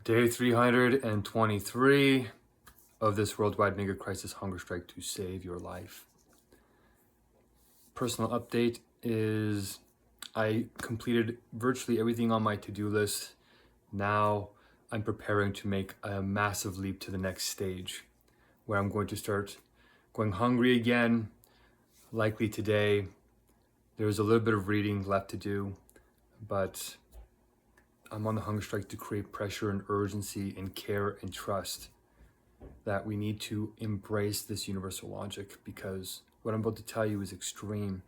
Day 323 of this worldwide Megacrisis Hungerstrike to save your life. Personal update is I completed virtually everything on my to-do list. Now I'm preparing to make a massive leap to the next stage where I'm going to start going hungry again, likely today. There's a little bit of reading left to do, but I'm on the hunger strike to create pressure and urgency and care and trust that we need to embrace this universal logic, because what I'm about to tell you is extreme.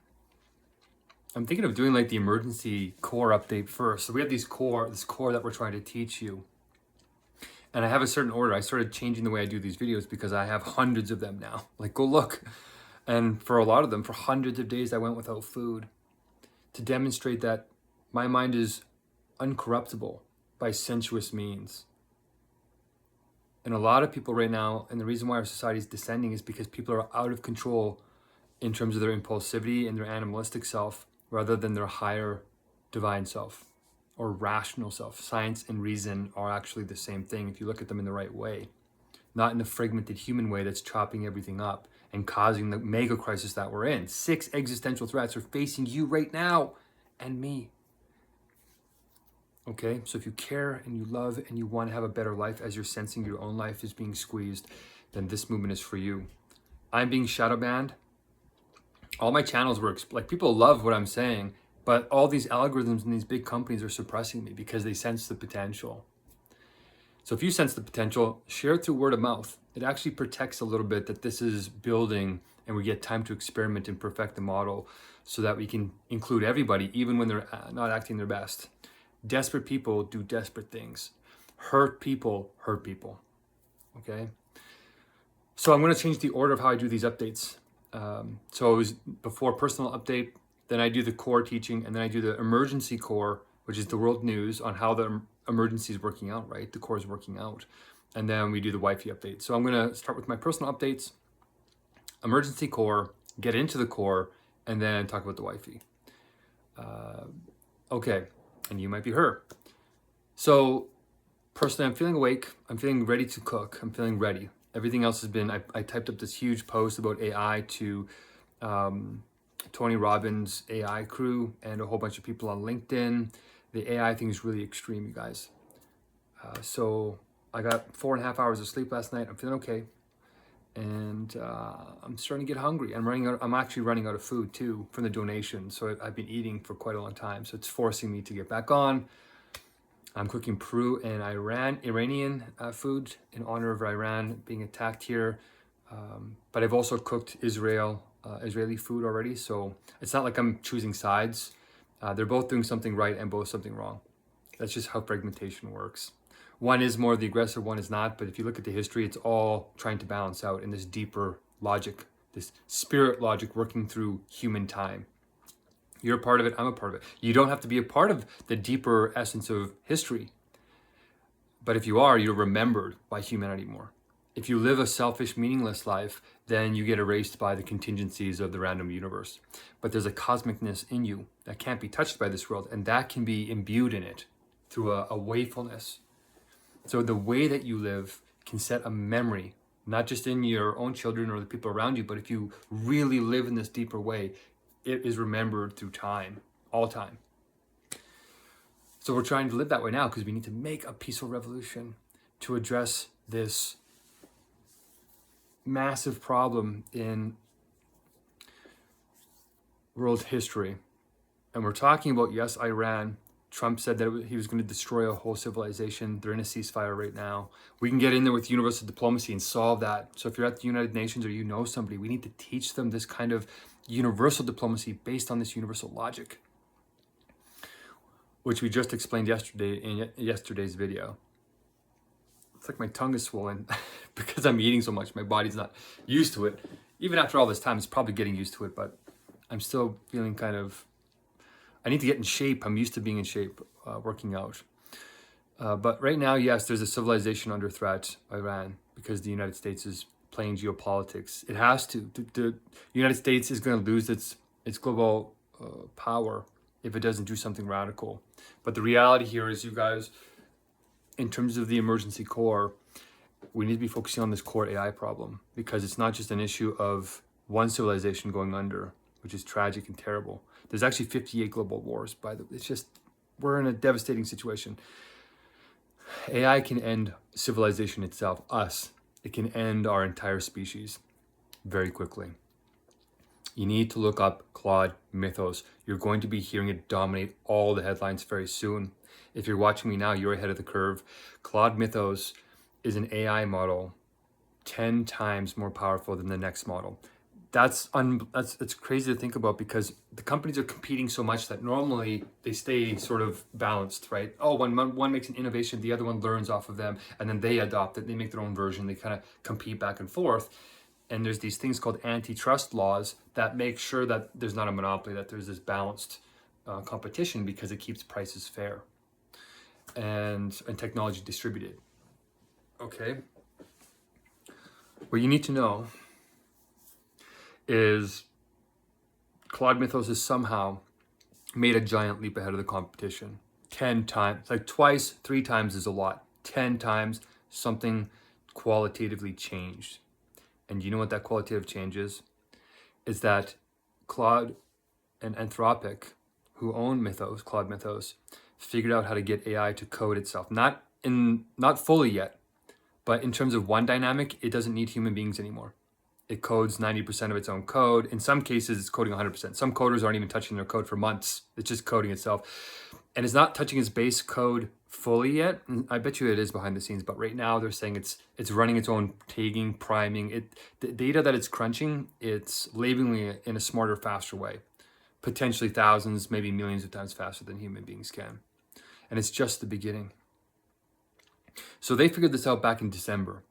I'm thinking of doing like the emergency core update first. So we have this core that we're trying to teach you. And I have a certain order. I started changing the way I do these videos because I have hundreds of them now. Like, go look. And for a lot of them, for hundreds of days, I went without food to demonstrate that my mind is uncorruptible by sensuous means. And a lot of people right now, and the reason why our society is descending is because people are out of control in terms of their impulsivity and their animalistic self rather than their higher divine self or rational self. Science and reason are actually the same thing if you look at them in the right way, not in the fragmented human way that's chopping everything up and causing the mega crisis that we're in. 6 existential threats are facing you right now and me. Okay, so if you care and you love and you want to have a better life as you're sensing your own life is being squeezed, then this movement is for you. I'm being shadow banned. All my channels were, like, people love what I'm saying, but all these algorithms and these big companies are suppressing me because they sense the potential. So if you sense the potential, share it through word of mouth. It actually protects a little bit that this is building and we get time to experiment and perfect the model so that we can include everybody, even when they're not acting their best. Desperate people do desperate things. Hurt people hurt people. Okay? So I'm going to change the order of how I do these updates. So it was before personal update, then I do the core teaching, and then I do the emergency core, which is the world news on how the emergency is working out, right? The core is working out. And then we do the wifey update. So I'm going to start with my personal updates, emergency core, get into the core, and then talk about the wifey. Okay. And you might be her. So personally, I'm feeling awake. I'm feeling ready to cook. I'm feeling ready. Everything else has been, I typed up this huge post about AI to Tony Robbins' AI crew and a whole bunch of people on LinkedIn. The AI thing is really extreme, you guys. So I got 4.5 hours of sleep last night. I'm feeling okay. And I'm starting to get hungry. I'm actually running out of food too from the donation. So I've been eating for quite a long time. So it's forcing me to get back on. I'm cooking Peru and Iranian food in honor of Iran being attacked here. But I've also cooked Israeli food already. So it's not like I'm choosing sides. They're both doing something right and both something wrong. That's just how fragmentation works. One is more the aggressor, one is not. But if you look at the history, it's all trying to balance out in this deeper logic, this spirit logic working through human time. You're a part of it, I'm a part of it. You don't have to be a part of the deeper essence of history. But if you are, you're remembered by humanity more. If you live a selfish, meaningless life, then you get erased by the contingencies of the random universe. But there's a cosmicness in you that can't be touched by this world, and that can be imbued in it through a wakefulness. So the way that you live can set a memory, not just in your own children or the people around you, but if you really live in this deeper way, it is remembered through time, all time. So we're trying to live that way now because we need to make a peaceful revolution to address this massive problem in world history. And we're talking about, yes, Iran. Trump said that he was going to destroy a whole civilization. They're in a ceasefire right now. We can get in there with universal diplomacy and solve that. So if you're at the United Nations or you know somebody, we need to teach them this kind of universal diplomacy based on this universal logic, which we just explained yesterday in yesterday's video. It's like my tongue is swollen because I'm eating so much. My body's not used to it. Even after all this time, it's probably getting used to it, but I'm still feeling kind of, I need to get in shape. I'm used to being in shape, working out. But right now, yes, there's a civilization under threat, Iran, because the United States is playing geopolitics. It has to. The United States is going to lose its global power if it doesn't do something radical. But the reality here is, you guys, in terms of the emergency core, we need to be focusing on this core AI problem, because it's not just an issue of one civilization going under, which is tragic and terrible. There's actually 58 global wars. It's just, we're in a devastating situation. AI can end civilization itself, us. It can end our entire species very quickly. You need to look up Claude Mythos. You're going to be hearing it dominate all the headlines very soon. If you're watching me now, you're ahead of the curve. Claude Mythos is an AI model 10 times more powerful than the next model. That's crazy to think about, because the companies are competing so much that normally they stay sort of balanced, right? Oh, one makes an innovation, the other one learns off of them, and then they adopt it, they make their own version, they kind of compete back and forth. And there's these things called antitrust laws that make sure that there's not a monopoly, that there's this balanced competition, because it keeps prices fair and technology distributed. Okay. What you need to know is Claude Mythos has somehow made a giant leap ahead of the competition. 10 times, like twice, 3 times is a lot. 10 times something qualitatively changed. And you know what that qualitative change is? Is that Claude and Anthropic, who own Mythos, Claude Mythos, figured out how to get AI to code itself. Not fully yet, but in terms of one dynamic, it doesn't need human beings anymore. It codes 90% of its own code. In some cases, it's coding 100%. Some coders aren't even touching their code for months. It's just coding itself. And it's not touching its base code fully yet. I bet you it is behind the scenes, but right now they're saying it's running its own tagging, priming. The data that it's crunching, it's labeling it in a smarter, faster way. Potentially thousands, maybe millions of times faster than human beings can. And it's just the beginning. So they figured this out back in December.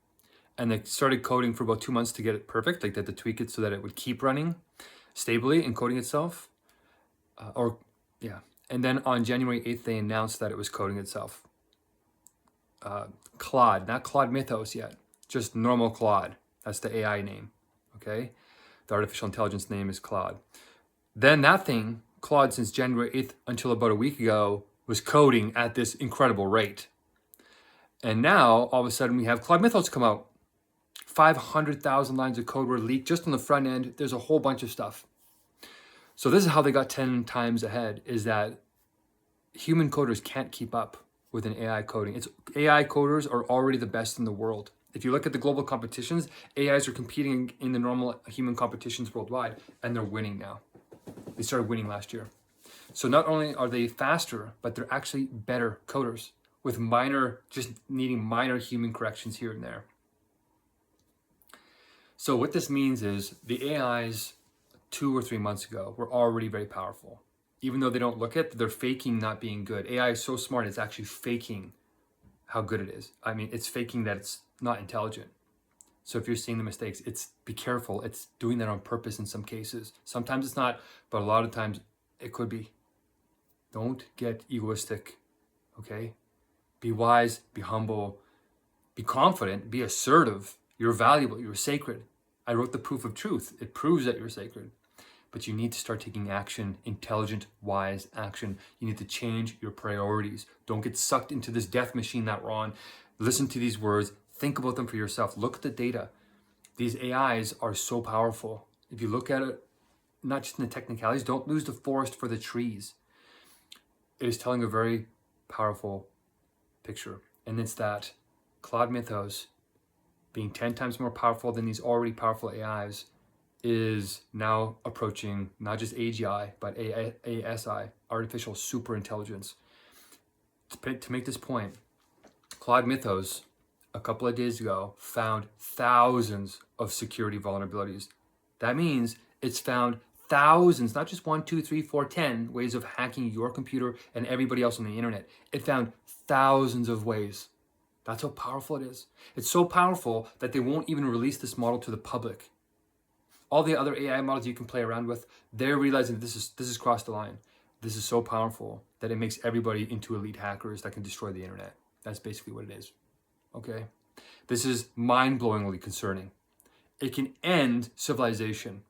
And they started coding for about 2 months to get it perfect. Like they had to tweak it so that it would keep running stably and coding itself. And then on January 8th, they announced that it was coding itself. Claude, not Claude Mythos yet, just normal Claude. That's the AI name, okay? The artificial intelligence name is Claude. Then that thing, Claude, since January 8th until about a week ago, was coding at this incredible rate. And now, all of a sudden, we have Claude Mythos come out. 500,000 lines of code were leaked just on the front end. There's a whole bunch of stuff. So this is how they got 10 times ahead, is that human coders can't keep up with an AI coding. AI coders are already the best in the world. If you look at the global competitions, AIs are competing in the normal human competitions worldwide, and they're winning now. They started winning last year. So not only are they faster, but they're actually better coders with just needing minor human corrections here and there. So what this means is the AIs 2 or 3 months ago were already very powerful. Even though they don't look it, they're faking not being good. AI is so smart, it's actually faking how good it is. I mean, it's faking that it's not intelligent. So if you're seeing the mistakes, be careful. It's doing that on purpose in some cases. Sometimes it's not, but a lot of times it could be. Don't get egoistic, okay? Be wise, be humble, be confident, be assertive. You're valuable, you're sacred. I wrote the proof of truth. It proves that you're sacred. But you need to start taking action, intelligent, wise action. You need to change your priorities. Don't get sucked into this death machine that we're on. Listen to these words. Think about them for yourself. Look at the data. These AIs are so powerful. If you look at it, not just in the technicalities, don't lose the forest for the trees. It is telling a very powerful picture. And it's that Claude Mythos, being 10 times more powerful than these already powerful AIs, is now approaching not just AGI, but ASI, artificial super intelligence. To make this point, Claude Mythos, a couple of days ago, found thousands of security vulnerabilities. That means it's found thousands, not just 1, 2, 3, 4, 10 ways of hacking your computer and everybody else on the internet. It found thousands of ways. That's how powerful it is. It's so powerful that they won't even release this model to the public. All the other AI models you can play around with, they're realizing this is crossed the line. This is so powerful that it makes everybody into elite hackers that can destroy the internet. That's basically what it is. Okay? This is mind-blowingly concerning. It can end civilization.